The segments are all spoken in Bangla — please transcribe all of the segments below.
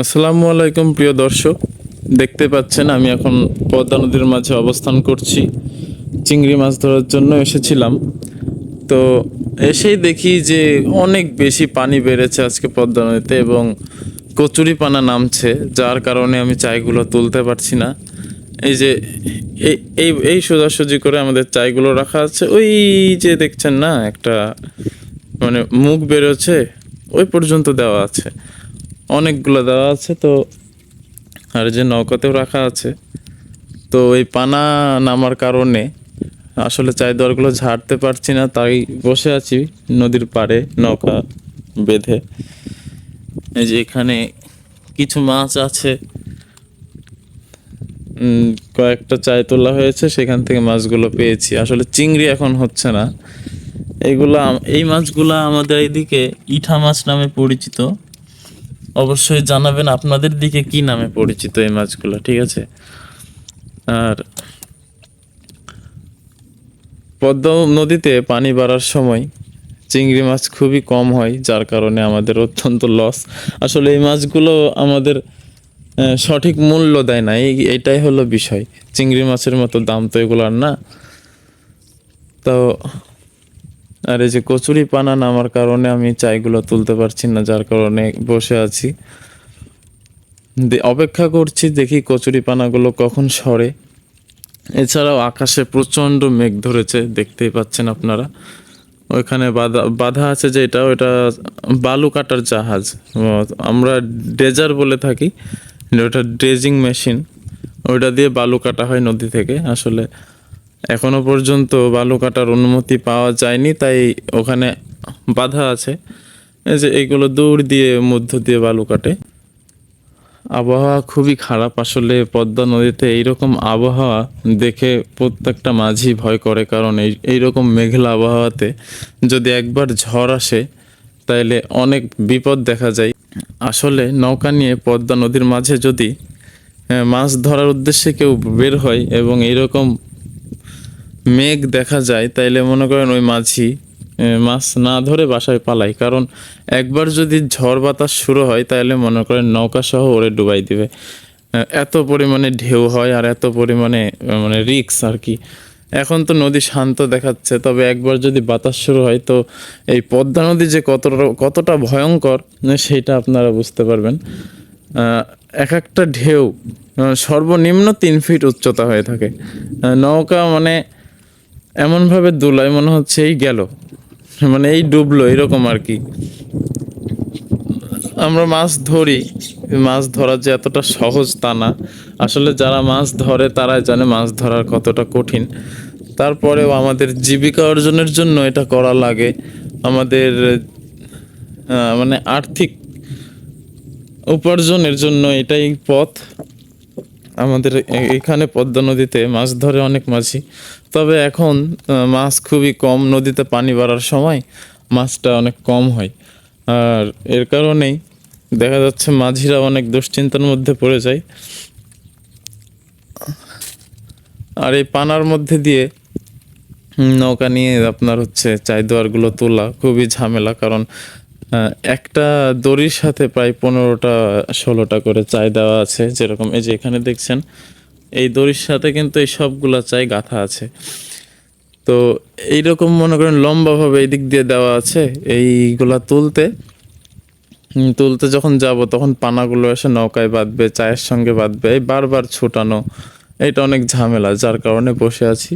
আসসালামু আলাইকুম প্রিয় দর্শক, দেখতে পাচ্ছেন আমি এখন পদ্মা নদীর মাঝে অবস্থান করছি। চিংড়ি মাছ ধরার জন্য এসেছিলাম। তো এসেই দেখি যে অনেক বেশি পানি বেড়েছে আজকে পদ্মা নদীতে এবং কচুরি পানা নামছে, যার কারণে আমি চাইগুলো তুলতে পারছি না। এই যে এই এই এই সোজাসুজি করে আমাদের চাইগুলো রাখা আছে, ওই যে দেখছেন না একটা মানে মুখ বেরোচ্ছে, ওই পর্যন্ত দেওয়া আছে, অনেকগুলো দেওয়া আছে। তো আর যে নৌকাতেও রাখা আছে, তো এই পানা নামার কারণে আসলে চাই দরগুলো ঝাড়তে পারছি না, তাই বসে আছি নদীর পাড়ে নৌকা বেঁধে। এই যে এখানে কিছু মাছ আছে, কয়েকটা চাই তোলা হয়েছে, সেখান থেকে মাছগুলো পেয়েছি। আসলে চিংড়ি এখন হচ্ছে না। এই মাছগুলা আমাদের এইদিকে ইঠা মাছ নামে পরিচিত। অবশ্যই জানাবেন আপনাদের দিকে কি নামে পরিচিত এই মাছগুলো, ঠিক আছে? আর পদ্মা নদীতে পানি বাড়ার সময় চিংড়ি মাছ খুবই কম হয়, যার কারণে আমাদের অত্যন্ত লস। আসলে এই মাছগুলো আমাদের সঠিক মূল্য দেয় না, এটাই হলো বিষয়। চিংড়ি মাছের মতো দাম তো এগুলার না। তো আর এই যে কচুরি পানা নামার কারণে আমি চাইগুলো তুলতে পারছি না, যার কারণে বসে আছি, অপেক্ষা করছি, দেখি কচুরি পানাগুলো কখন সরে। এছাড়াও আকাশে প্রচণ্ড মেঘ ধরেছে, দেখতেই পাচ্ছেন আপনারা। ওইখানে বাধা বাধা আছে, যেটা ওটা বালু কাটার জাহাজ, আমরা ড্রেজার বলে থাকি। ওটা ড্রেজিং মেশিন, ওইটা দিয়ে বালু কাটা হয় নদী থেকে। আসলে এখনো পর্যন্ত বালু কাটার অনুমতি পাওয়া যায়নি, তাই ওখানে বাধা আছে। এই যে এইগুলো দৌড় দিয়ে মধ্য দিয়ে বালু কাটে। আবহাওয়া খুবই খারাপ আসলে পদ্মা নদীতে। এইরকম আবহাওয়া দেখে প্রত্যেকটা মাঝি ভয় করে, কারণ এইরকম মেঘলা আবহাওয়াতে যদি একবার ঝড় আসে তাইলে অনেক বিপদ দেখা যায়। আসলে নৌকা নিয়ে পদ্মা নদীর মাঝে যদি মাছ ধরার উদ্দেশ্যে কেউ বের হয় এবং এইরকম মেঘ দেখা যায়, তাইলে মনে করেন ওই মাঝি মাছ না ধরে বাসায় পালায়। কারণ একবার যদি ঝড় বাতাস শুরু হয় তাহলে মনে করেন নৌকা সহ ওরে ডুবাই দিবে। এত পরিমাণে ঢেউ হয় আর এত পরিমাণে মানে রিক্স আর কি। এখন তো নদী শান্ত দেখাচ্ছে, তবে একবার যদি বাতাস শুরু হয় তো এই পদ্মা নদী যে কতটা ভয়ঙ্কর সেটা আপনারা বুঝতে পারবেন। এক একটা ঢেউ সর্বনিম্ন 3 ফিট উচ্চতা হয়ে থাকে। নৌকা মানে এমনভাবে দোলায় মনে হচ্ছে এই গেল, মানে এই ডুবলো, এরকম আর কি। আমরা মাছ ধরি, মাছ ধরা যে এতটা সহজ তা না। আসলে যারা মাছ ধরে তারাই জানে মাছ ধরার কতটা কঠিন। তারপরেও আমাদের জীবিকা অর্জনের জন্য এটা করা লাগে। আমাদের মানে আর্থিক উপার্জনের জন্য এটাই পথ। আমাদের এখানে পদ্মা নদীতে মাছ ধরে অনেক মাঝি, তবে এখন মাছ খুবই কম। নদীতে পানি বাড়ার সময় মাছটা অনেক কম হয়, আর এর কারণেই দেখা যাচ্ছে মাঝিরা অনেক দুশ্চিন্তার মধ্যে পড়ে যায়। আর এই পানার মধ্যে দিয়ে নৌকা নিয়ে আপনার হচ্ছে চাই দোয়ারগুলো তোলা খুবই ঝামেলা, কারণ একটা দড়ির সাথে প্রায় 15টা 16টা করে চাই দেওয়া আছে। যেরকম এই যে এখানে দেখছেন, এই দড়ির সাথে কিন্তু এই সবগুলা চাই গাঁথা আছে। তো এইরকম মনে করেন লম্বাভাবে এই দিক দিয়ে দেওয়া আছে। এইগুলা তুলতে যখন যাব তখন পানাগুলো এসে নৌকায় বাঁধবে, চায়ের সঙ্গে বাঁধবে, এই বারবার ছোটানো, এটা অনেক ঝামেলা, যার কারণে বসে আছি।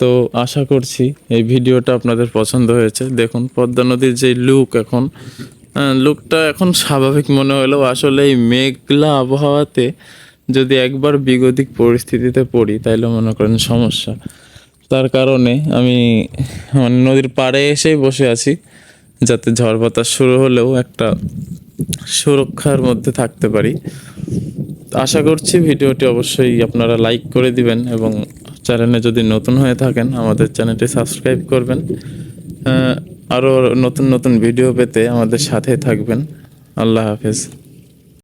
তো আশা করছি এই ভিডিওটা আপনাদের পছন্দ হয়েছে। দেখুন পদ্মা নদীর যে লুকটা এখন স্বাভাবিক মনে হলেও আসলে এই মেঘলা আবহাওয়াতে যদি একবার বিগতিক পরিস্থিতিতে পড়ি তাইলে মনে করেন সমস্যা। তার কারণে আমি মানে নদীর পাড়ে এসেই বসে আছি, যাতে ঝড় বাতাস শুরু হলেও একটা সুরক্ষার মধ্যে থাকতে পারি। আশা করছি ভিডিওটি অবশ্যই আপনারা লাইক করে দিবেন এবং চ্যানেলে যদি নতুন হয়ে থাকেন আমাদের চ্যানেলটি সাবস্ক্রাইব করবেন। আরও নতুন নতুন ভিডিও পেতে আমাদের সাথে থাকবেন। আল্লাহ হাফেজ।